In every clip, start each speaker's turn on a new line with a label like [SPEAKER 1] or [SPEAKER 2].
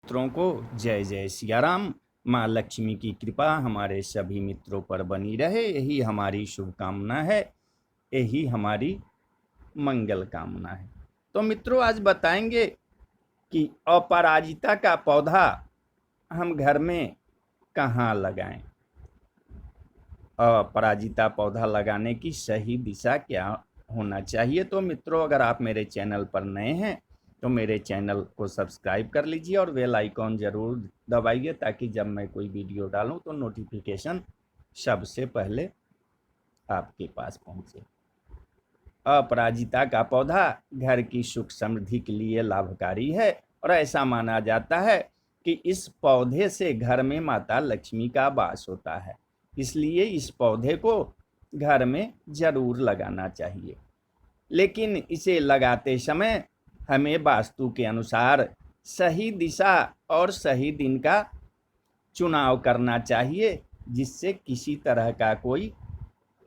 [SPEAKER 1] मित्रों को जय जय सिया राम। माँ लक्ष्मी की कृपा हमारे सभी मित्रों पर बनी रहे, यही हमारी शुभकामना है, यही हमारी मंगल कामना है। तो मित्रों, आज बताएंगे कि अपराजिता का पौधा हम घर में कहाँ लगाएं। अपराजिता पौधा लगाने की सही दिशा क्या होना चाहिए। तो मित्रों, अगर आप मेरे चैनल पर नए हैं तो मेरे चैनल को सब्सक्राइब कर लीजिए और बेल आइकॉन ज़रूर दबाइए, ताकि जब मैं कोई वीडियो डालूं तो नोटिफिकेशन सबसे पहले आपके पास पहुंचे। अपराजिता का पौधा घर की सुख समृद्धि के लिए लाभकारी है और ऐसा माना जाता है कि इस पौधे से घर में माता लक्ष्मी का वास होता है। इसलिए इस पौधे को घर में जरूर लगाना चाहिए, लेकिन इसे लगाते समय हमें वास्तु के अनुसार सही दिशा और सही दिन का चुनाव करना चाहिए, जिससे किसी तरह का कोई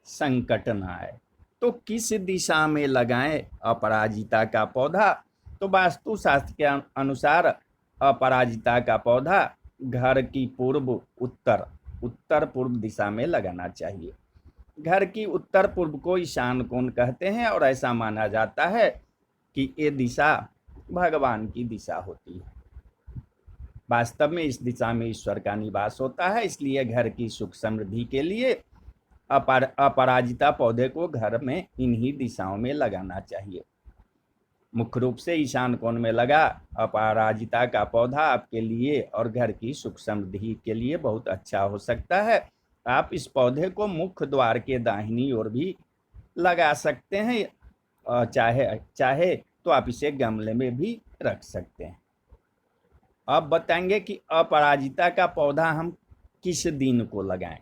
[SPEAKER 1] संकट ना आए। तो किस दिशा में लगाएं अपराजिता का पौधा। तो वास्तु शास्त्र के अनुसार अपराजिता का पौधा घर की उत्तर पूर्व दिशा में लगाना चाहिए। घर की उत्तर पूर्व को ईशान कोण कहते हैं और ऐसा माना जाता है कि ये दिशा भगवान की दिशा होती है। वास्तव में इस दिशा में ईश्वर का निवास होता है, इसलिए घर की सुख समृद्धि के लिए अपराजिता पौधे को घर में इन्हीं दिशाओं में लगाना चाहिए। मुख्य रूप से ईशान कोण में लगा अपराजिता का पौधा आपके लिए और घर की सुख समृद्धि के लिए बहुत अच्छा हो सकता है। आप इस पौधे को मुख्य द्वार के दाहिनी ओर भी लगा सकते हैं, चाहे तो आप इसे गमले में भी रख सकते हैं। अब बताएंगे कि अपराजिता का पौधा हम किस दिन को लगाएं।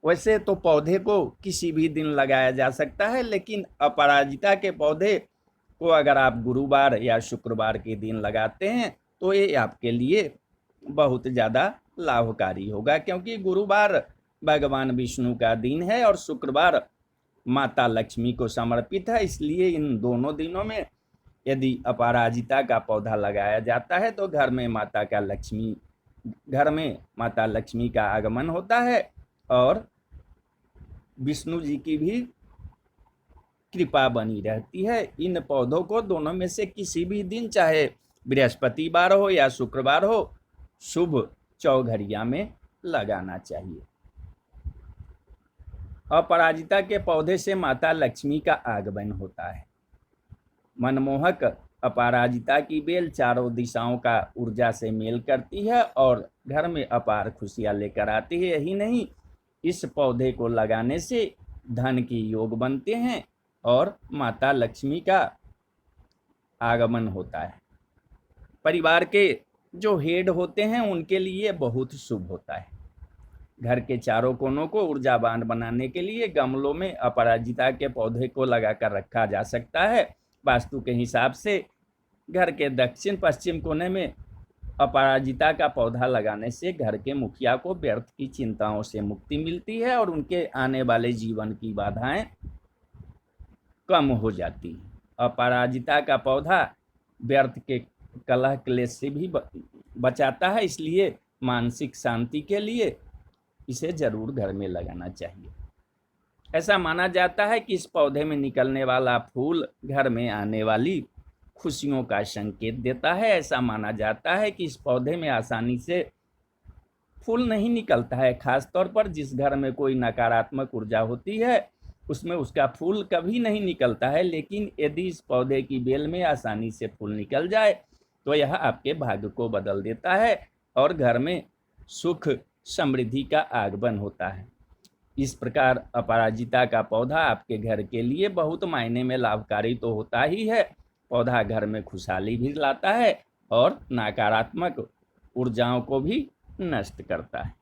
[SPEAKER 1] वैसे तो पौधे को किसी भी दिन लगाया जा सकता है, लेकिन अपराजिता के पौधे को अगर आप गुरुवार या शुक्रवार के दिन लगाते हैं तो ये आपके लिए बहुत ज़्यादा लाभकारी होगा, क्योंकि गुरुवार भगवान विष्णु का दिन है और शुक्रवार माता लक्ष्मी को समर्पित है। इसलिए इन दोनों दिनों में यदि अपराजिता का पौधा लगाया जाता है तो घर में माता लक्ष्मी का आगमन होता है और विष्णु जी की भी कृपा बनी रहती है। इन पौधों को दोनों में से किसी भी दिन, चाहे बृहस्पतिवार हो या शुक्रवार हो, शुभ चौघड़िया में लगाना चाहिए। अपराजिता के पौधे से माता लक्ष्मी का आगमन होता है। मनमोहक अपराजिता की बेल चारों दिशाओं का ऊर्जा से मेल करती है और घर में अपार खुशियां लेकर आती है। यही नहीं, इस पौधे को लगाने से धन की योग बनते हैं और माता लक्ष्मी का आगमन होता है। परिवार के जो हेड होते हैं उनके लिए बहुत शुभ होता है। घर के चारों कोनों को ऊर्जावान बनाने के लिए गमलों में अपराजिता के पौधे को लगाकर रखा जा सकता है। वास्तु के हिसाब से घर के दक्षिण पश्चिम कोने में अपराजिता का पौधा लगाने से घर के मुखिया को व्यर्थ की चिंताओं से मुक्ति मिलती है और उनके आने वाले जीवन की बाधाएं कम हो जाती है। अपराजिता का पौधा व्यर्थ के कलह क्लेश से भी बचाता है, इसलिए मानसिक शांति के लिए इसे जरूर घर में लगाना चाहिए। ऐसा माना जाता है कि इस पौधे में निकलने वाला फूल घर में आने वाली खुशियों का संकेत देता है। ऐसा माना जाता है कि इस पौधे में आसानी से फूल नहीं निकलता है। खासतौर पर जिस घर में कोई नकारात्मक ऊर्जा होती है उसमें उसका फूल कभी नहीं निकलता है, लेकिन यदि इस पौधे की बेल में आसानी से फूल निकल जाए तो यह आपके भाग्य को बदल देता है और घर में सुख समृद्धि का आगमन होता है। इस प्रकार अपराजिता का पौधा आपके घर के लिए बहुत मायने में लाभकारी तो होता ही है। पौधा घर में खुशहाली भी लाता है और नकारात्मक ऊर्जाओं को भी नष्ट करता है।